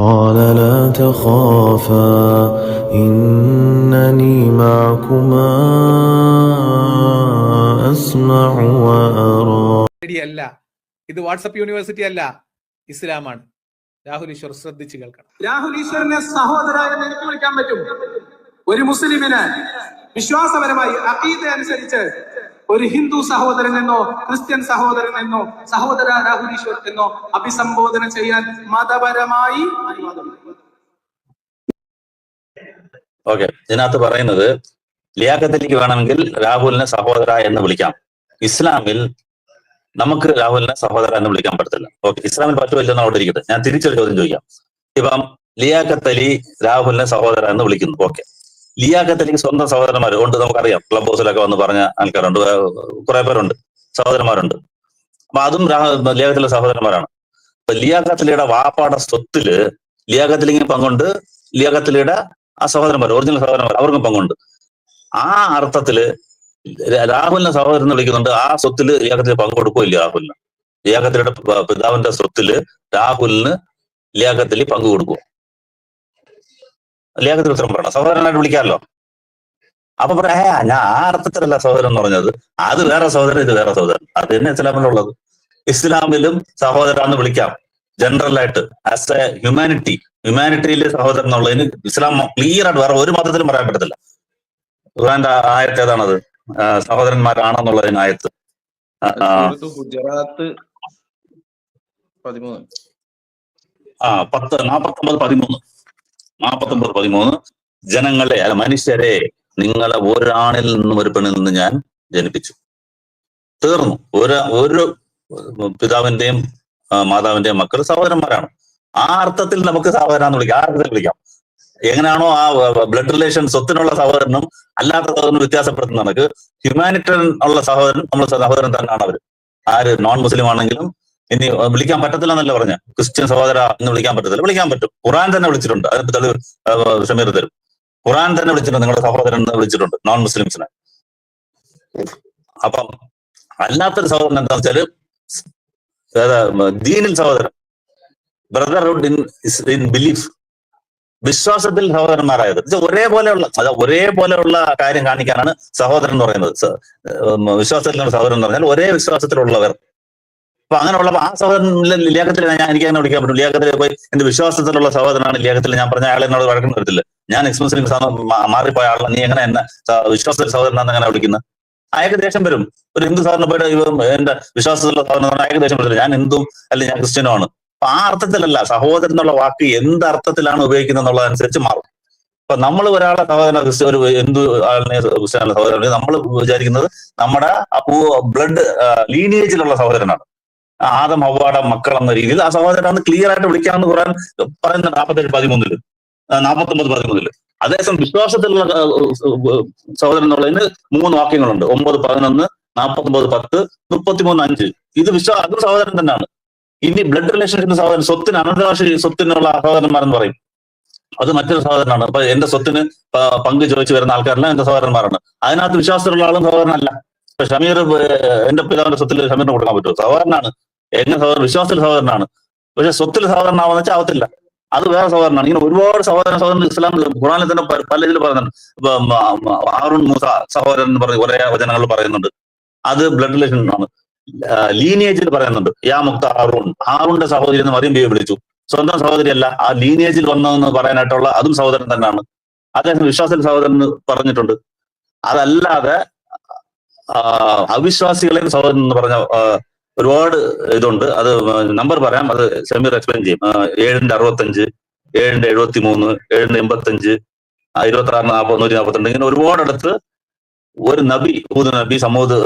قال لا تخافا إنني معكما أسمع وأرى. അല്ല, ഇത് WhatsApp university അല്ല, ഇസ്ലാമാണ്. രാഹുൽ ഈശ്വർ ശ്രദ്ധിച്ചു കേൾക്കണം. രാഹുൽ ഈശ്വറിനെ സഹോദര എന്ന് എനിക്ക് വിളിക്കാൻ പറ്റും. ഒരു മുസ്ലിമിന് വിശ്വാസപരമായി അഖീദ അനുസരിച്ച് ഒരു ഹിന്ദു സഹോദരൻ എന്നോ ക്രിസ്ത്യൻ സഹോദരൻ എന്നോ സഹോദര രാഹുൽ ഈശ്വർ എന്നോ അഭിസംബോധന ചെയ്യാൻ മതപരമായി അനുവാദമില്ല. ഓക്കെ, ഇതിനകത്ത് പറയുന്നത് ലിയാഖത്തിലേക്ക് വേണമെങ്കിൽ രാഹുലിനെ സഹോദര എന്ന് വിളിക്കാം. ഇസ്ലാമിൽ നമുക്ക് രാഹുലിനെ സഹോദര എന്ന് വിളിക്കാൻ പറ്റത്തില്ല. ഓക്കെ, ഇസ്ലാമിൽ പറ്റുമില്ലെന്ന് അവിടെ ഇരിക്കട്ടെ. ഞാൻ തിരിച്ചൊരു ചോദ്യം ചോദിക്കാം. ഇപ്പം ലിയാഖത്ത് അലി രാഹുലിനെ സഹോദര എന്ന് വിളിക്കുന്നു. ഓക്കെ, ലിയാഖത്ത് അലിക്ക് സ്വന്തം സഹോദരന്മാർ ഉണ്ട്, നമുക്കറിയാം. ക്ലബ് ഹൗസിലൊക്കെ വന്ന് പറഞ്ഞ ആൾക്കാരുണ്ട്, കുറെ പേരുണ്ട്, സഹോദരന്മാരുണ്ട്. അപ്പൊ അതും ലിയാഖത്തിലെ സഹോദരന്മാരാണ്. അപ്പൊ ലിയാഖത്ത് അലിയുടെ വാപ്പാടെ സ്വത്തില് ലിയാഖത്ത് അലിക്ക് പങ്കുണ്ട്, ലിയാഖത്ത് അലിയുടെ ആ സഹോദരന്മാർ, ഒറിജിനൽ സഹോദരന്മാർ, അവർക്കും പങ്കുണ്ട്. ആ അർത്ഥത്തില് രാഹുലിനെ സഹോദരൻ എന്ന് വിളിക്കുന്നുണ്ട്. ആ സ്വത്തില് ലിയാഖത്തിന് പങ്ക് കൊടുക്കുകയില്ല. രാഹുലിന് ലിയാഖത്തിലിയുടെ പിതാവിന്റെ സ്വത്തില് രാഹുലിന് ലിയാഖത്തിൽ പങ്ക് കൊടുക്കുക. ലിയാഖത്തിൽ ഉത്തരം പറയണം, സഹോദരനായിട്ട് വിളിക്കാമല്ലോ. അപ്പൊ പറയാ ഞാൻ ആ അർത്ഥത്തിലല്ല സഹോദരൻ എന്ന് പറഞ്ഞത്, അത് വേറെ സഹോദരൻ, ഇത് വേറെ സഹോദരൻ. അത് തന്നെ ഇസ്ലാമിലുള്ളത്. ഇസ്ലാമിലും സഹോദരൻ എന്ന് വിളിക്കാം ജനറലായിട്ട്, ആസ് എ ഹ്യൂമാനിറ്റിയിലെ സഹോദരൻ എന്നുള്ളതിന് ഇസ്ലാം ക്ലിയർ ആയിട്ട് വേറെ ഒരു മതത്തിലും പറയാൻ പറ്റത്തില്ല. ഖുർആന്റെ ആയത്ത് ഏതാണത്? സഹോദരന്മാരാണെന്നുള്ളതിന് ആയത്ത് ഗുജറാത്ത് 13 49:13 ജനങ്ങളെ അല്ല മനുഷ്യരെ നിങ്ങളെ ഒരാണിൽ നിന്നും ഒരു പെണ്ണിൽ നിന്ന് ഞാൻ ജനിപ്പിച്ചു. തീർന്നു. ഒരു പിതാവിന്റെയും മാതാവിന്റെയും മക്കൾ സഹോദരന്മാരാണ്. ആ അർത്ഥത്തിൽ നമുക്ക് സഹോദരൻ എന്ന് വിളിക്കാം. ആ അർത്ഥത്തിൽ വിളിക്കാം. എങ്ങനെയാണോ ആ ബ്ലഡ് റിലേഷൻ സ്വത്തിനുള്ള സഹോദരനും അല്ലാത്ത സഹോദരനും വ്യത്യാസപ്പെടുത്തുന്ന കണക്ക് ഹ്യൂമാനിറ്ററിയൻ ഉള്ള സഹോദരൻ നമ്മൾ സഹോദരൻ തന്നെയാണ്. അവർ ആര് നോൺ മുസ്ലിം ആണെങ്കിലും ഇനി വിളിക്കാൻ പറ്റത്തില്ല എന്നല്ല പറഞ്ഞ, ക്രിസ്ത്യൻ സഹോദര എന്ന് വിളിക്കാൻ പറ്റത്തില്ല. വിളിക്കാൻ പറ്റും. ഖുർആൻ തന്നെ വിളിച്ചിട്ടുണ്ട്. അതിന് തെളിവ് ഷമീർ തരും. ഖുർആൻ തന്നെ വിളിച്ചിട്ടുണ്ട്, നിങ്ങളുടെ സഹോദരൻ എന്ന് വിളിച്ചിട്ടുണ്ട് നോൺ മുസ്ലിംസിനെ. അപ്പം അല്ലാത്തൊരു സഹോദരൻ എന്താണെന്ന് വെച്ചാല് ദീനിൽ സഹോദരൻ, ബ്രദർഹുഡ് ഇൻ ബിലീഫ്, വിശ്വാസത്തിൽ സഹോദരന്മാരായത്. ഒരേപോലെയുള്ള കാര്യം കാണിക്കാനാണ് സഹോദരൻ എന്ന് പറയുന്നത്. വിശ്വാസത്തിലുള്ള സഹോദരൻ എന്ന് പറഞ്ഞാൽ ഒരേ വിശ്വാസത്തിലുള്ളവർ. അപ്പൊ അങ്ങനെയുള്ള ആ സഹോദരൻ ലിയാഖത്തിൽ എനിക്ക് അങ്ങനെ വിളിക്കാൻ പറ്റും. ലിയാഖത്തിൽ പോയി എന്റെ വിശ്വാസത്തിലുള്ള സഹോദരനാണ് ലിയാഖത്തിൽ, ഞാൻ പറഞ്ഞ ആളെ എന്നോട് വഴക്കം വരത്തില്ല. ഞാൻ എക്സ് മുസ്ലിം മാറിപ്പോയ ആളെ നീ എങ്ങനെ എന്നെ വിശ്വാസത്തിൽ സഹോദരനാന്ന് എങ്ങനെ വിളിക്കുന്നത്? അയാൾക്ക് ദേഷ്യം വരും. ഒരു ഹിന്ദു സഹോദരനെ പോയിട്ട് എന്റെ വിശ്വാസത്തിലുള്ള സഹോദരൻ അയാൾക്ക് ദേഷ്യം വരത്തില്ല. ഞാൻ ഹിന്ദു അല്ലെങ്കിൽ ഞാൻ ക്രിസ്ത്യനോ ആണ്. അപ്പൊ ആ അർത്ഥത്തിലല്ല. സഹോദരൻ എന്നുള്ള വാക്ക് എന്ത് അർത്ഥത്തിലാണ് ഉപയോഗിക്കുന്നത് എന്നുള്ളതനുസരിച്ച് മാറും. അപ്പൊ നമ്മൾ ഒരാളെ സഹോദരൻ ഒരു ഹിന്ദു ആളിനെ ക്രിസ്ത്യാനിയുടെ സഹോദരൻ നമ്മൾ വിചാരിക്കുന്നത് നമ്മുടെ ബ്ലഡ് ലീനിയേജിലുള്ള സഹോദരനാണ്. ആദം ഹവ്വയുടെ മക്കൾ എന്ന രീതിയിൽ ആ സഹോദരനാണ് ക്ലിയർ ആയിട്ട് വിളിക്കാമെന്ന് ഖുർആൻ പറയുന്നത് 49:13. അതേസമയം വിശ്വാസത്തിലുള്ള സഹോദരൻ എന്നുള്ളതിന് 3 വാക്യങ്ങളുണ്ട്. 9:11, 49:10, 33:5. ഇത് അതും സഹോദരൻ തന്നെയാണ്. ഇനി ബ്ലഡ് റിലേഷൻഷിപ്പ് സഹോദരൻ, സ്വത്തിന് അനന്തരാശി സ്വത്തിനുള്ള സഹോദരന്മാരെന്ന് പറയും, അത് മറ്റൊരു സഹോദരനാണ്. അപ്പൊ എന്റെ സ്വത്തിന് പങ്ക് ചോദിച്ചു വരുന്ന ആൾക്കാരെല്ലാം എന്റെ സഹോദരന്മാരാണ്. അതിനകത്ത് വിശ്വാസത്തിലുള്ള ആളും സഹോദരനല്ല. ഇപ്പൊ ഷമീർ എന്റെ പിതാവിന്റെ സ്വത്തിൽ ഷമീറിന് കൊടുക്കാൻ പറ്റുമോ? സഹോദരനാണ്. എങ്ങനെ സഹോദരൻ? വിശ്വാസത്തിൽ സഹോദരനാണ്. പക്ഷെ സ്വത്തിൽ സഹോദരനാവെന്ന് വെച്ചാൽ ആവത്തില്ല, അത് വേറെ സഹോദരനാണ്. ഇങ്ങനെ ഒരുപാട് സഹോദരൻ ഇസ്ലാം ഖുർആനിൽ തന്നെ പല ഇതിൽ പറയുന്നുണ്ട്. ഹാറൂൺ മൂസ സഹോദരൻ എന്ന് പറഞ്ഞ് കുറെ വചനങ്ങൾ പറയുന്നുണ്ട്. അത് ബ്ലഡ് റിലേഷൻ ആണ്. ലീനിയേജിൽ പറയുന്നുണ്ട്, യാ മുക്ത ഹാറൂണിന്റെ സഹോദരി എന്ന് മറിയം ബിയെ വിളിച്ചു. സ്വന്തം സഹോദരിയല്ല, ആ ലീനിയേജിൽ വന്നതെന്ന് പറയാനായിട്ടുള്ള അതും സഹോദരൻ തന്നെയാണ്. അദ്ദേഹം വിശ്വാസത്തിൽ സഹോദരൻ പറഞ്ഞിട്ടുണ്ട്. അതല്ലാതെ അവിശ്വാസികളെ സഹോദരൻ എന്ന് പറഞ്ഞ ഒരുപാട് ഇതുണ്ട്. അത് നമ്പർ പറയാം, അത് ഷമീർ എക്സ്പ്ലെയിൻ ചെയ്യും. 7:65, 7:73, 7:85, 26:40, 142 ഇങ്ങനെ ഒരുപാടടുത്ത് ഒരു നബി, ഹൂദ് നബി സമൂദ്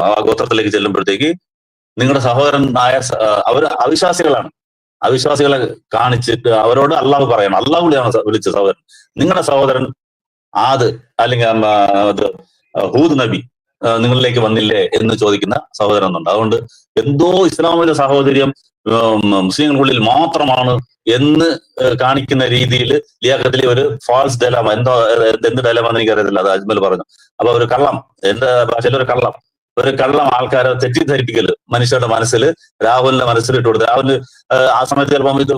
ആ ഗോത്രത്തിലേക്ക് ചെല്ലുമ്പോഴത്തേക്ക് നിങ്ങളുടെ സഹോദരനായ അവർ അവിശ്വാസികളെ കാണിച്ചിട്ട് അവരോട് അള്ളാഹു പറയണം, അള്ളാഹു വിളിച്ച സഹോദരൻ, നിങ്ങളുടെ സഹോദരൻ ആദ് അല്ലെങ്കിൽ ഹൂദ് നബി നിങ്ങളിലേക്ക് വന്നില്ലേ എന്ന് ചോദിക്കുന്ന സഹോദരൻ എന്നുണ്ട്. അതുകൊണ്ട് എന്തോ ഇസ്ലാമിലെ സാഹോദര്യം മുസ്ലിങ്ങൾക്കുള്ളിൽ മാത്രമാണ് എന്ന് കാണിക്കുന്ന രീതിയിൽ ലിയാഖത്തിലെ ഒരു ഫാൾസ് ഡയലാമ, എന്ത് ഡയലാമെന്ന് എനിക്കറിയത്തില്ല, അത് അജ്മൽ പറഞ്ഞു. അപ്പൊ ഒരു കള്ളം, എന്റെ ഭാഷയിൽ ഒരു കള്ളം, ഒരു കള്ളം ആൾക്കാരെ തെറ്റിദ്ധരിപ്പിക്കല് മനുഷ്യരുടെ മനസ്സിൽ, രാഹുലിന്റെ മനസ്സിൽ ഇട്ട് കൊടുത്ത്. രാഹുൽ ആ സമയത്ത് ചിലപ്പം ഇത്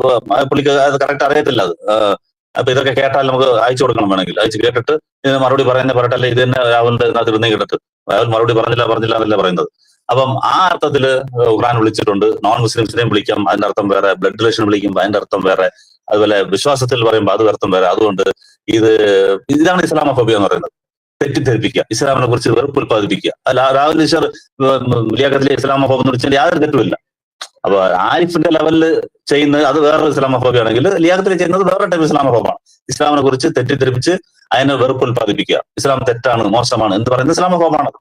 പുള്ളിക്ക് അത് കറക്റ്റ് അറിയത്തില്ല. അത് അപ്പൊ ഇതൊക്കെ കേട്ടാൽ നമുക്ക് അയച്ചു കൊടുക്കണം, വേണമെങ്കിൽ അയച്ചു കേട്ടിട്ട് ഇതിന് മറുപടി പറയട്ടല്ലേ, ഇത് തന്നെ രാഹുലിന്റെ ഇതിനകത്ത് ഇരുന്ന് കേട്ടിട്ട് രാഹുൽ മറുപടി പറഞ്ഞില്ല എന്നല്ല പറയുന്നത്. അപ്പം ആ അർത്ഥത്തില് ഖുർആൻ വിളിച്ചിട്ടുണ്ട്. നോൺ മുസ്ലിംസിനെയും വിളിക്കാം, അതിന്റെ അർത്ഥം വേറെ. ബ്ലഡ് റിലേഷൻ വിളിക്കുമ്പോൾ അതിന്റെ അർത്ഥം വേറെ. അതുപോലെ വിശ്വാസത്തിൽ പറയുമ്പോൾ അത് അർത്ഥം വേറെ. അതുകൊണ്ട് ഇതാണ് ഇസ്ലാമോഫോബിയ എന്ന് പറയുന്നത്. തെറ്റിദ്ധരിപ്പിക്കുക, ഇസ്ലാമിനെ കുറിച്ച് വെറുപ്പ് ഉൽപ്പാദിപ്പിക്കുക. രാഹുൽ ഈശ്വർ ലിയാഖത്തിലെ ഇസ്ലാമോഫോബ് എന്ന് വിളിച്ചാൽ യാതൊരു തെറ്റുമില്ല. അപ്പൊ ആരിഫിന്റെ ലെവലിൽ ചെയ്യുന്നത് അത് വേറൊരു ഇസ്ലാമോഫോബി ആണെങ്കിൽ, ലിയാഖത്തിൽ ചെയ്യുന്നത് വേറെ ടൈപ്പ് ഇസ്ലാമോഫോബാണ്. ഇസ്ലാമിനെ കുറിച്ച് തെറ്റിദ്ധരിപ്പിച്ച് അതിനെ വെറുപ്പ് ഉൽപ്പാദിപ്പിക്കുക. ഇസ്ലാം തെറ്റാണ്, മോശമാണ് എന്ന് പറയുന്നത് ഇസ്ലാമോഫോബാണ്.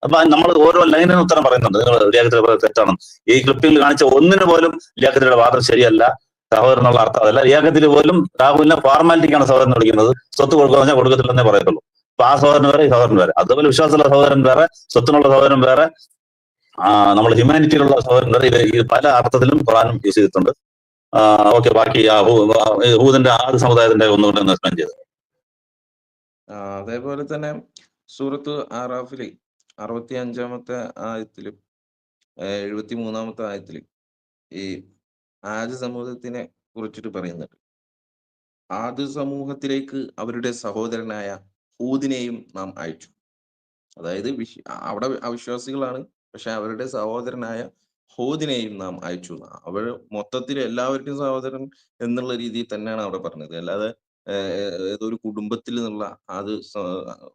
അപ്പൊ നമ്മൾ ഓരോ ലൈനിനും ഉത്തരം പറയുന്നുണ്ട്. നിങ്ങൾ ലിയാഖത്തിൽ തെറ്റാണ്. ഈ ക്ലിപ്പിംഗിൽ കാണിച്ച ഒന്നിന് പോലും ലിയാഖത്തിയുടെ വാദം ശരിയല്ല, സഹോദരൻ എന്നുള്ള അർത്ഥം അതല്ല. ലിയാഖത്തിൽ പോലും രാഹുലിനെ ഫോർമാലിറ്റിക്കാണ് സഹോദരൻ വിളിക്കുന്നത്. സ്വത്ത് കൊടുക്കുക കൊടുക്കത്തില്ലെന്നേ പറയത്തുള്ളൂ. അപ്പൊ ആ സഹോദരൻ വേറെ, ഈ സഹോദരൻ വേറെ. അതുപോലെ വിശ്വാസമുള്ള സഹോദരൻ വേറെ, സ്വത്തിനുള്ള സഹോദരൻ വേറെ, നമ്മൾ ഹ്യൂമാനിറ്റിയിലുള്ള സഹോദരൻ വേറെ. ഇത് പല അർത്ഥത്തിലും ഖുർആനും യൂസ് ചെയ്തിട്ടുണ്ട്. ഓക്കെ, ബാക്കി ഹൂദിന്റെ ആദ്യ സമുദായത്തിന്റെ ഒന്നുകൊണ്ട് എക്സ്പ്ലെയിൻ ചെയ്ത്. അതേപോലെ തന്നെ സൂറത്ത് ആറാഫില് 65-ാമത്തെ ആയത്തിലും 73-ാമത്തെ ആയത്തിലും ഈ ആദ് സമൂഹത്തിനെ കുറിച്ചിട്ട് പറയുന്നുണ്ട്. ആദ് സമൂഹത്തിലേക്ക് അവരുടെ സഹോദരനായ ഹൂദിനെയും നാം അയച്ചു. അതായത് അവിടെ അവിശ്വാസികളാണ്, പക്ഷെ അവരുടെ സഹോദരനായ ഹൂദിനെയും നാം അയച്ചു. അവർ മൊത്തത്തിൽ എല്ലാവർക്കും സഹോദരൻ എന്നുള്ള രീതിയിൽ തന്നെയാണ് അവിടെ പറഞ്ഞത്. അല്ലാതെ ഏതൊരു കുടുംബത്തിൽ നിന്നുള്ള അത്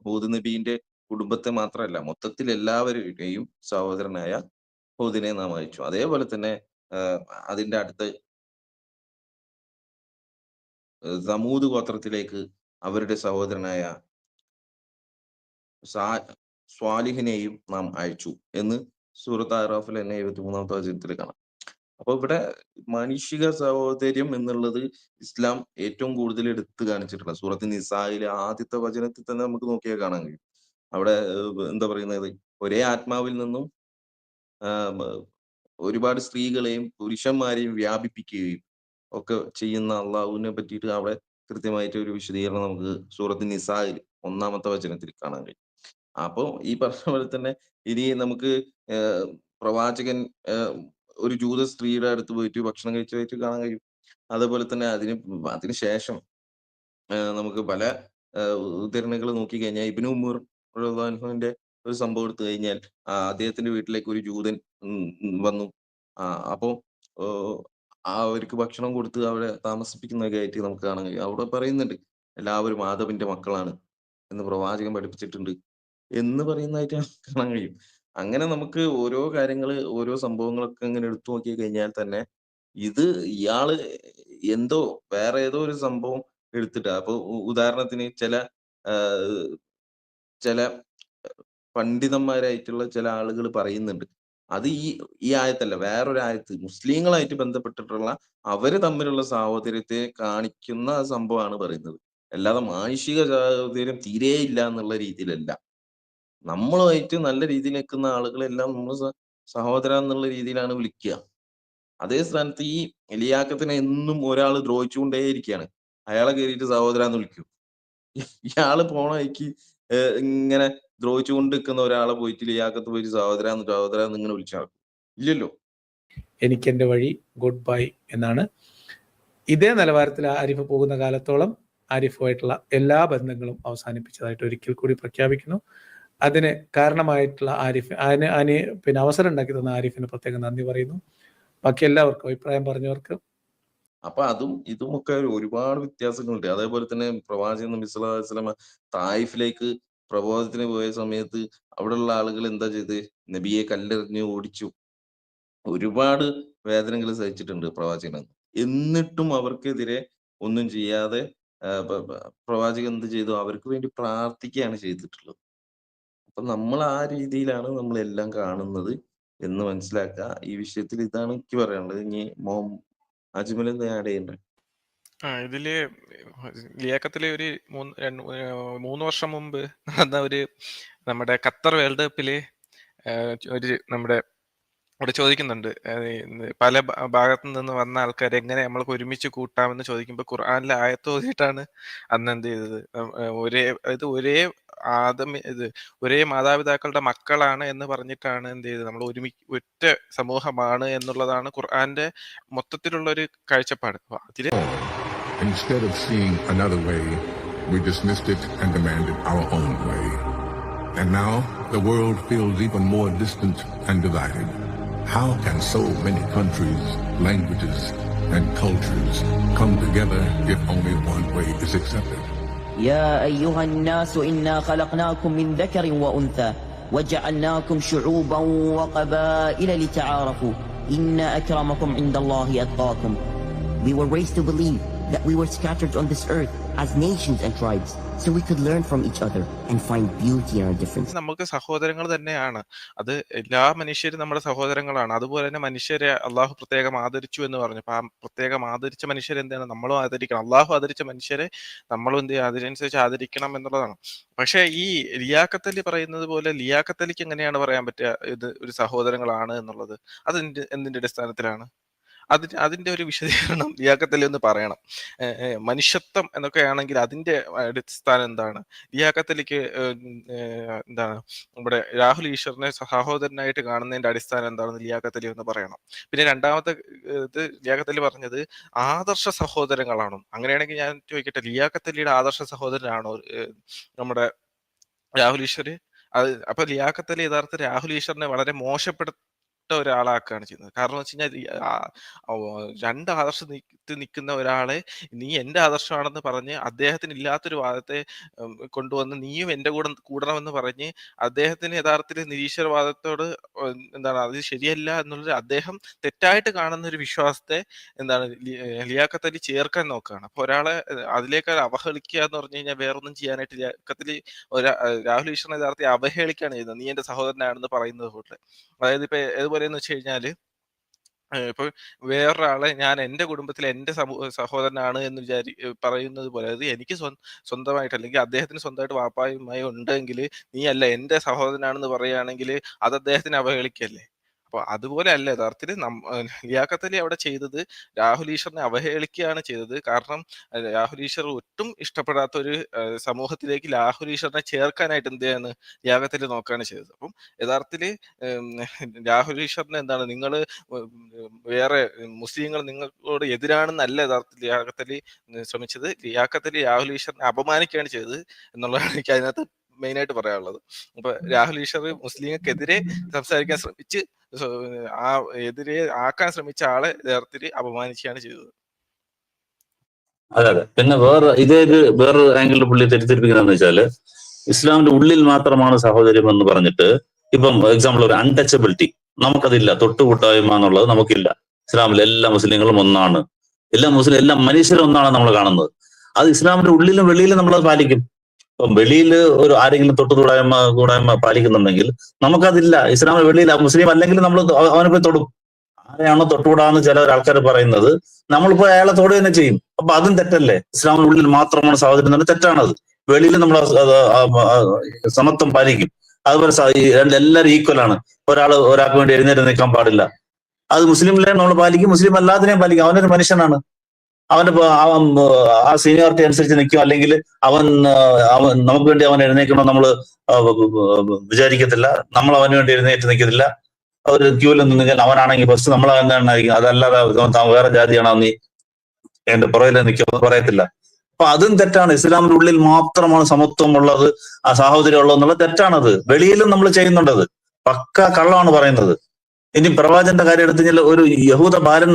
ഹൂദ് നബീന്റെ കുടുംബത്തെ മാത്രമല്ല, മൊത്തത്തിൽ എല്ലാവരുടെയും സഹോദരനായ ഹൂദിനെ നാം അയച്ചു. അതേപോലെ തന്നെ അതിന്റെ അടുത്ത് സമൂദ് ഗോത്രത്തിലേക്ക് അവരുടെ സഹോദരനായ സ്വാലിഹിനെയും നാം അയച്ചു എന്ന് സൂറത്ത് ആറാഫിൽ തന്നെ 73-ാമത്തെ വചനത്തിൽ കാണാം. അപ്പൊ ഇവിടെ മാനുഷിക സഹോദര്യം എന്നുള്ളത് ഇസ്ലാം ഏറ്റവും കൂടുതൽ എടുത്തു കാണിച്ചിട്ടുള്ള സൂറത്ത് നിസായിലെ ആദ്യത്തെ വചനത്തിൽ തന്നെ നമുക്ക് നോക്കിയാൽ കാണാൻ കഴിയും. അവിടെ എന്താ പറയുന്നത്, ഒരേ ആത്മാവിൽ നിന്നും ഒരുപാട് സ്ത്രീകളെയും പുരുഷന്മാരെയും വ്യാപിപ്പിക്കുകയും ഒക്കെ ചെയ്യുന്ന അള്ളാഹുവിനെ പറ്റിയിട്ട് അവിടെ കൃത്യമായിട്ട് ഒരു വിശദീകരണം നമുക്ക് സൂറത്ത് നിസായിൽ 1-ാമത്തെ വചനത്തിൽ കാണാൻ കഴിയും. അപ്പൊ ഈ പറഞ്ഞ പോലെ തന്നെ ഇനി നമുക്ക് പ്രവാചകൻ ഒരു ജൂത സ്ത്രീയുടെ അടുത്ത് പോയിട്ട് ഭക്ഷണം കഴിച്ചതായിട്ട് കാണാൻ കഴിയും. അതേപോലെ തന്നെ അതിന് ശേഷം നമുക്ക് പല ഉദാഹരണങ്ങൾ നോക്കി കഴിഞ്ഞാൽ ഇബ്നു ഉമർ റളിയല്ലാഹുവിന്റെ ഒരു സംഭവം എടുത്തു കഴിഞ്ഞാൽ അദ്ദേഹത്തിന്റെ വീട്ടിലേക്ക് ഒരു ജൂതൻ വന്നു. അപ്പോ അവർക്ക് ഭക്ഷണം കൊടുത്ത് അവിടെ താമസിപ്പിക്കുന്നതൊക്കെ ആയിട്ട് നമുക്ക് കാണാൻ കഴിയും. അവിടെ പറയുന്നുണ്ട് എല്ലാവരും ആദമിന്റെ മക്കളാണ് എന്ന് പ്രവാചകൻ പഠിപ്പിച്ചിട്ടുണ്ട് എന്ന് പറയുന്നതായിട്ട് കാണാൻ കഴിയും. അങ്ങനെ നമുക്ക് ഓരോ കാര്യങ്ങള്, ഓരോ സംഭവങ്ങളൊക്കെ ഇങ്ങനെ എടുത്തു നോക്കി കഴിഞ്ഞാൽ തന്നെ ഇത് ഇയാള് എന്തോ വേറെ ഏതോ ഒരു സംഭവം എടുത്തിട്ടാ. അപ്പൊ ഉദാഹരണത്തിന് ചില പണ്ഡിതന്മാരായിട്ടുള്ള ചില ആളുകൾ പറയുന്നുണ്ട്, അത് ഈ ആയത്തല്ല, വേറൊരു ആയത്ത് മുസ്ലിങ്ങളായിട്ട് ബന്ധപ്പെട്ടിട്ടുള്ള അവര് തമ്മിലുള്ള സാഹോദര്യത്തെ കാണിക്കുന്ന സംഭവമാണ് പറയുന്നത്. അല്ലാതെ മാനുഷിക സാഹോദര്യം തീരെ ഇല്ല എന്നുള്ള രീതിയിലല്ല. നമ്മളുമായിട്ട് നല്ല രീതിയിൽ നിൽക്കുന്ന ആളുകളെല്ലാം നമ്മൾ സഹോദര എന്നുള്ള രീതിയിലാണ് വിളിക്കുക. അതേ സ്ഥാനത്ത് ഈ ലിയാഖത്തിനെ എന്നും ഒരാൾ ദ്രോഹിച്ചുകൊണ്ടേയിരിക്കുകയാണ്. അയാളെ കയറിയിട്ട് സഹോദര എന്ന് വിളിക്കും. ഇയാള് പോണ വഴിക്ക് ഇങ്ങനെ ദ്രോഹിച്ചുകൊണ്ട് നിൽക്കുന്ന ഒരാളെ പോയിട്ട് ലിയാഖത്ത് പോയിട്ട് സഹോദര എന്ന് ഇങ്ങനെ വിളിച്ചു നടക്കും? ഇല്ലല്ലോ. എനിക്കെന്റെ വഴി, ഗുഡ് ബൈ എന്നാണ്. ഇതേ നിലവാരത്തിൽ ആരിഫ് പോകുന്ന കാലത്തോളം ആരിഫുമായിട്ടുള്ള എല്ലാ ബന്ധങ്ങളും അവസാനിപ്പിച്ചതായിട്ട് ഒരിക്കൽ കൂടി പ്രഖ്യാപിക്കുന്നു. അതിന് കാരണമായിട്ടുള്ള ആരിഫ്, പിന്നെ അവസരം ഉണ്ടാക്കി തന്ന ആരിഫിന് പ്രത്യേകം നന്ദി പറയുന്നു. ബാക്കി എല്ലാവർക്കും, അഭിപ്രായം പറഞ്ഞവർക്ക്. അപ്പൊ ഇതുമൊക്കെ ഒരുപാട് വ്യത്യാസങ്ങളുണ്ട്. അതേപോലെ തന്നെ പ്രവാചകൻ നബി സല്ലല്ലാഹു അലൈഹി വസല്ലമ തായിഫിലേക്ക് പ്രബോധനത്തിന് പോയ സമയത്ത് അവിടെയുള്ള ആളുകൾ എന്താ ചെയ്ത്, നബിയെ കല്ലെറിഞ്ഞ് ഓടിച്ചു. ഒരുപാട് വേദനകൾ സഹിച്ചിട്ടുണ്ട് പ്രവാചകൻ. എന്നിട്ടും അവർക്കെതിരെ ഒന്നും ചെയ്യാതെ പ്രവാചകൻ എന്ത് ചെയ്തു, അവർക്ക് വേണ്ടി പ്രാർത്ഥിക്കുകയാണ് ചെയ്തിട്ടുള്ളത്. അപ്പൊ നമ്മൾ ആ രീതിയിലാണ് നമ്മളെല്ലാം കാണുന്നത് എന്ന് മനസ്സിലാക്കുക. ഈ വിഷയത്തിൽ ഇതാണ് എനിക്ക് പറയാനുള്ളത്. ഇനി അജ്മൽ എന്താ ആഡ് ചെയ്യണ്ടേ? ഇതില് ലിയാഖത്തില് ഒരു 3 വർഷം മുമ്പ് നടന്ന നമ്മുടെ ഖത്തർ വേൾഡ് കപ്പില് ഒരു നമ്മുടെ ഇവിടെ ചോദിക്കുന്നുണ്ട് പല ഭാഗത്തു നിന്ന് വന്ന ആൾക്കാർ എങ്ങനെ നമ്മൾക്ക് ഒരുമിച്ച് കൂട്ടാമെന്ന് ചോദിക്കുമ്പോൾ ഖുർആനിലെ ആയത്ത് ഓതിയിട്ടാണ് അന്ന് എന്ത് ചെയ്തത്. ഒരേ ഒരേ മാതാപിതാക്കളുടെ മക്കളാണ് എന്ന് പറഞ്ഞിട്ടാണ് എന്ത് ചെയ്തത് നമ്മൾ ഒറ്റ സമൂഹമാണ് എന്നുള്ളതാണ് ഖുർആന്റെ മൊത്തത്തിലുള്ള ഒരു കാഴ്ചപ്പാട്. അപ്പൊ അതില് Instead of seeing another way, we dismissed it and demanded our own way. And now the world feels even more distant and divided. How can so many countries, languages, and cultures come together if only one way is accepted? يا أيها الناس إنا خلقناكم من ذكر وأنثى وجعلناكم شعوبا وقبائل لتعارفوا إن أكرمكم عند الله أتقاكم. We were raised to believe that we were scattered on this earth as nations and tribes, so we could learn from each other and find beauty in our differences. നമുക്ക് സഹോദരങ്ങൾ തന്നെയാണ്. അത് എല്ലാ മനുഷ്യരും നമ്മുടെ സഹോദരങ്ങളാണ്. അതുപോലെ തന്നെ മനുഷ്യരെ അള്ളാഹു പ്രത്യേകം ആദരിച്ചു എന്ന് പറഞ്ഞു. അപ്പൊ ആ പ്രത്യേകം ആദരിച്ച മനുഷ്യരെ എന്താണ് നമ്മളും ആദരിക്കണം. അള്ളാഹു ആദരിച്ച മനുഷ്യരെ നമ്മളും എന്ത് ചെയ്യുക അതിനനുസരിച്ച് ആദരിക്കണം എന്നുള്ളതാണ്. പക്ഷെ ഈ ലിയാഖത്ത് അലി പറയുന്നത് പോലെ ലിയാഖത്ത് അലിക്ക് എങ്ങനെയാണ് പറയാൻ പറ്റുക ഇത് ഒരു സഹോദരങ്ങളാണ് എന്നുള്ളത്? അത് എന്തിന്റെ അടിസ്ഥാനത്തിലാണ്? അതിന്റെ ഒരു വിശദീകരണം ലിയാഖത്ത് അലി ഒന്ന് പറയണം. മനുഷ്യത്വം എന്നൊക്കെ ആണെങ്കിൽ അതിന്റെ അടിസ്ഥാനം എന്താണ്? ലിയാഖത്ത് അലിക്ക് എന്താണ് നമ്മുടെ രാഹുൽ ഈശ്വറിനെ സഹോദരനായിട്ട് കാണുന്നതിന്റെ അടിസ്ഥാനം എന്താണെന്ന് ലിയാഖത്ത് അലി ഒന്ന് പറയണം. പിന്നെ രണ്ടാമത്തെ ഇത് ലിയാഖത്ത് അലി പറഞ്ഞത് ആദർശ സഹോദരങ്ങളാണോ? അങ്ങനെയാണെങ്കിൽ ഞാൻ ചോദിക്കട്ടെ, ലിയാഖത്ത് അലിയുടെ ആദർശ സഹോദരനാണോ നമ്മുടെ രാഹുൽ ഈശ്വർ? അപ്പൊ ലിയാഖത്ത് അലി യഥാർത്ഥ രാഹുൽ ഈശ്വറിനെ വളരെ മോശപ്പെടുത്ത ഒരാളാക്കുകയാണ് ചെയ്യുന്നത്. കാരണം വെച്ച് കഴിഞ്ഞാൽ രണ്ട് ആദർശം നിൽക്കുന്ന ഒരാളെ നീ എന്റെ ആദർശമാണെന്ന് പറഞ്ഞ് അദ്ദേഹത്തിന് ഇല്ലാത്തൊരു വാദത്തെ കൊണ്ടുവന്ന് നീയും എന്റെ കൂടെ കൂടണമെന്ന് പറഞ്ഞ് അദ്ദേഹത്തിന് യഥാർത്ഥത്തിൽ നിരീശ്വരവാദത്തോട് എന്താണ് അത് ശരിയല്ല എന്നുള്ളത് അദ്ദേഹം തെറ്റായിട്ട് കാണുന്ന ഒരു വിശ്വാസത്തെ എന്താണ് ലിയാഖത്ത് അലി ചേർക്കാൻ നോക്കുകയാണ്. അപ്പൊ ഒരാളെ അതിലേക്ക് അവഹേളിക്കുക എന്ന് പറഞ്ഞു കഴിഞ്ഞാൽ വേറൊന്നും ചെയ്യാനായിട്ട് ലിയാഖത്ത് അലി രാഹുൽ ഈശ്വറിനെ യഥാർത്ഥത്തിൽ അവഹേളിക്കുകയാണ് ചെയ്യുന്നത്, നീ എന്റെ സഹോദരനാണെന്ന് പറയുന്നത് കൊണ്ട്. അതായത് ഇപ്പൊ ഏതുപോലെയെന്ന് വെച്ച് കഴിഞ്ഞാല് ഇപ്പൊ വേറൊരാളെ ഞാൻ എന്റെ കുടുംബത്തിൽ എന്റെ സഹോദരനാണ് എന്ന് പറയുന്നത് പോലെ, അത് എനിക്ക് സ്വന്തമായിട്ട് അല്ലെങ്കിൽ അദ്ദേഹത്തിന് സ്വന്തമായിട്ട് വാപ്പായുമായി ഉണ്ടെങ്കിൽ നീ അല്ല എന്റെ സഹോദരനാണെന്ന് പറയുകയാണെങ്കിൽ അത് അദ്ദേഹത്തിന് അവഹേളിക്കല്ലേ? അപ്പൊ അതുപോലെ അല്ല യഥാർത്ഥത്തിൽ ലിയാഖത്ത് അലി അവിടെ ചെയ്തത് രാഹുൽ ഈശ്വറിനെ അവഹേളിക്കുകയാണ് ചെയ്തത്. കാരണം രാഹുൽ ഈശ്വർ ഒട്ടും ഇഷ്ടപ്പെടാത്ത ഒരു സമൂഹത്തിലേക്ക് രാഹുൽ ഈശ്വറിനെ ചേർക്കാനായിട്ട് എന്ത് ചെയ്യാണ് ലിയാഖത്ത് അലി നോക്കുകയാണ് ചെയ്തത്. അപ്പം യഥാർത്ഥത്തില് രാഹുൽ ഈശ്വറിനെ എന്താണ് നിങ്ങൾ വേറെ മുസ്ലിങ്ങൾ നിങ്ങളോട് എതിരാണെന്നല്ല യഥാർത്ഥത്തിൽ ലിയാഖത്ത് അലി ശ്രമിച്ചത്. ലിയാഖത്ത് അലി രാഹുൽ ഈശ്വറിനെ അപമാനിക്കുകയാണ് ചെയ്തത് എന്നുള്ളതാണ് എനിക്ക് അതിനകത്ത് മെയിനായിട്ട് പറയാനുള്ളത്. അപ്പൊ രാഹുൽ ഈശ്വർ മുസ്ലിങ്ങൾക്കെതിരെ സംസാരിക്കാൻ ശ്രമിച്ച് എതിരെ ആക്കാൻ ശ്രമിച്ച ആളെ യഥാർത്ഥത്തിൽ അപമാനിക്കുകയാണ് ചെയ്തത്. അതെ. പിന്നെ വേറൊരു ആംഗിളിൽ പുള്ളി തെറ്റിദ്ധരിപ്പിക്കുന്നതെന്ന് വെച്ചാല് ഇസ്ലാമിന്റെ ഉള്ളിൽ മാത്രമാണ് സാഹോദര്യം എന്ന് പറഞ്ഞിട്ട്, ഇപ്പം എക്സാമ്പിൾ ഒരു അൺടച്ചബിലിറ്റി നമുക്കതില്ല, തൊട്ടുകൂട്ടായ്മ എന്നുള്ളത് നമുക്കില്ല. ഇസ്ലാമിൽ എല്ലാ മുസ്ലിങ്ങളും ഒന്നാണ്, എല്ലാ മനുഷ്യരും ഒന്നാണ് നമ്മൾ കാണുന്നത്. അത് ഇസ്ലാമിന്റെ ഉള്ളിലും വെളിയിലും നമ്മളത് പാലിക്കും. ഇപ്പം വെളിയിൽ ഒരു ആരെങ്കിലും കൂടായ്മ പാലിക്കുന്നുണ്ടെങ്കിൽ നമുക്കതില്ല. ഇസ്ലാമിന്റെ വെളിയിൽ മുസ്ലിം അല്ലെങ്കിൽ നമ്മൾ അവനെ പോയി തൊടും. ആരെയാണോ തൊട്ടുകൂടാന്ന് ചില ആൾക്കാർ പറയുന്നത്, നമ്മളിപ്പോ അയാളെ തൊടു തന്നെ ചെയ്യും. അപ്പൊ അതും തെറ്റല്ലേ? ഇസ്ലാമിന്റെ ഉള്ളിൽ മാത്രമാണ് സഹോദരൻ തന്നെ തെറ്റാണത്. വെളിയിൽ നമ്മൾ സമത്വം പാലിക്കും. അതുപോലെ എല്ലാവരും ഈക്വൽ ആണ്. ഒരാൾക്ക് വേണ്ടി എഴുന്നേറ്റ് നിൽക്കാൻ പാടില്ല. അത് മുസ്ലിമിലെ നമ്മൾ പാലിക്കും, മുസ്ലിം അല്ലാതിനെയും പാലിക്കും. അവനൊരു മനുഷ്യനാണ്. അവന്റെ ആ സീനിയോറിറ്റി അനുസരിച്ച് നിൽക്കും. അല്ലെങ്കിൽ അവൻ നമുക്ക് വേണ്ടി അവൻ എഴുന്നേൽക്കണം നമ്മൾ വിചാരിക്കത്തില്ല. നമ്മൾ അവന് വേണ്ടി എഴുന്നേറ്റ് നിൽക്കത്തില്ല. ഒരു ക്യൂവിൽ നിൽക്കാൻ അവനാണെങ്കിൽ ഫസ്റ്റ് നമ്മൾ തന്നെയായിരിക്കും. അതല്ലാതെ വേറെ ജാതിയാണോ നീ എന്റെ പുറകിൽ നിൽക്കുമെന്ന് പറയത്തില്ല. അപ്പൊ അതും തെറ്റാണ്. ഇസ്ലാമിന്റെ ഉള്ളിൽ മാത്രമാണ് സമത്വം ഉള്ളത്, ആ സാഹോദര്യം ഉള്ളത് എന്നുള്ളത് തെറ്റാണത്. വെളിയിലും നമ്മൾ ചെയ്യുന്നുണ്ടത്. പക്ക കള്ളമാണ് പറയുന്നത്. ഇനി പ്രവാചകന്റെ കാര്യം എടുത്തു കഴിഞ്ഞാൽ ഒരു യഹൂദ ബാലൻ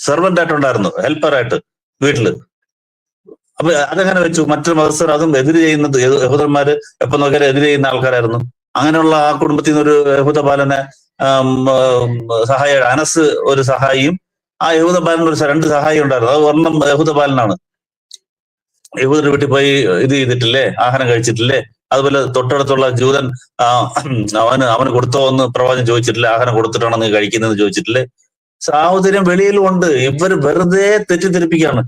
സെർവന്റ് ആയിട്ടുണ്ടായിരുന്നു, ഹെൽപ്പറായിട്ട് വീട്ടില്. അപ്പൊ അതെങ്ങനെ വെച്ചു? മറ്റൊരു മതസ്ഥർ അതും എതിര് ചെയ്യുന്നത് യഹൂദന്മാര് എപ്പോ നോക്കിയാലും എതിര് ചെയ്യുന്ന ആൾക്കാരായിരുന്നു. അങ്ങനെയുള്ള ആ കുടുംബത്തിൽ നിന്ന് ഒരു യഹൂദ ബാലനെ സഹായി അനസ് ഒരു സഹായിയും ആ യഹൂദ ബാലന് ഒരു രണ്ട് സഹായി ഉണ്ടായിരുന്നു. അത് ഒരെണ്ണം യഹൂദ ബാലനാണ്. യഹൂദരുടെ വീട്ടിൽ പോയി ഇത് ചെയ്തിട്ടില്ലേ, ആഹാരം കഴിച്ചിട്ടില്ലേ? അതുപോലെ തൊട്ടടുത്തുള്ള ജൂതൻ അവന് കൊടുത്തോ എന്ന് പ്രവാചകൻ ചോദിച്ചിട്ടില്ലേ? ആഹാരം കൊടുത്തിട്ടാണോ നീ കഴിക്കുന്നതെന്ന് ചോദിച്ചിട്ടില്ലേ? സാഹോദര്യം വെളിയിലും ഉണ്ട്. ഇവര് വെറുതെ തെറ്റിദ്ധരിപ്പിക്കുകയാണ്.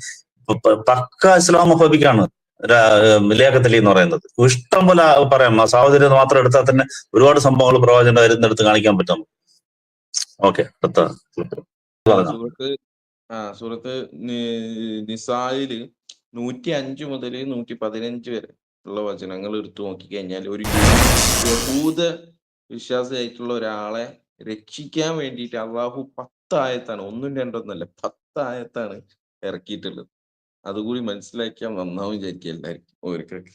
പക്ക ഇസ്ലാമോഫോബിക്കാണ്. ലിയാഖത്ത് എന്ന് പറയുന്നത്. ഇഷ്ടം പോലെ പറയാം. സഹോദരി മാത്രം എടുത്താൽ തന്നെ ഒരുപാട് സംഭവങ്ങൾ പ്രവാചകന്റെ വരുന്നെടുത്ത് കാണിക്കാൻ പറ്റും. ഓക്കെ, സൂറത്ത് നിസായില് 105 മുതൽ 115 വരെ ഉള്ള വചനങ്ങൾ എടുത്തു നോക്കിക്കഴിഞ്ഞാൽ ഒരു യഹൂദ വിശ്വാസിയായിട്ടുള്ള ഒരാളെ രക്ഷിക്കാൻ വേണ്ടിയിട്ട് അള്ളാഹു 10 ആയത്താണ്, 1 2 ഒന്നല്ല, 10 ആയത്താണ് ഇറക്കിയിട്ടുള്ളത്. അതുകൂടി മനസ്സിലാക്കിയാൽ നന്നാവും വിചാരിക്കുക എല്ലാവർക്കും ഓരോരുത്തർക്ക്.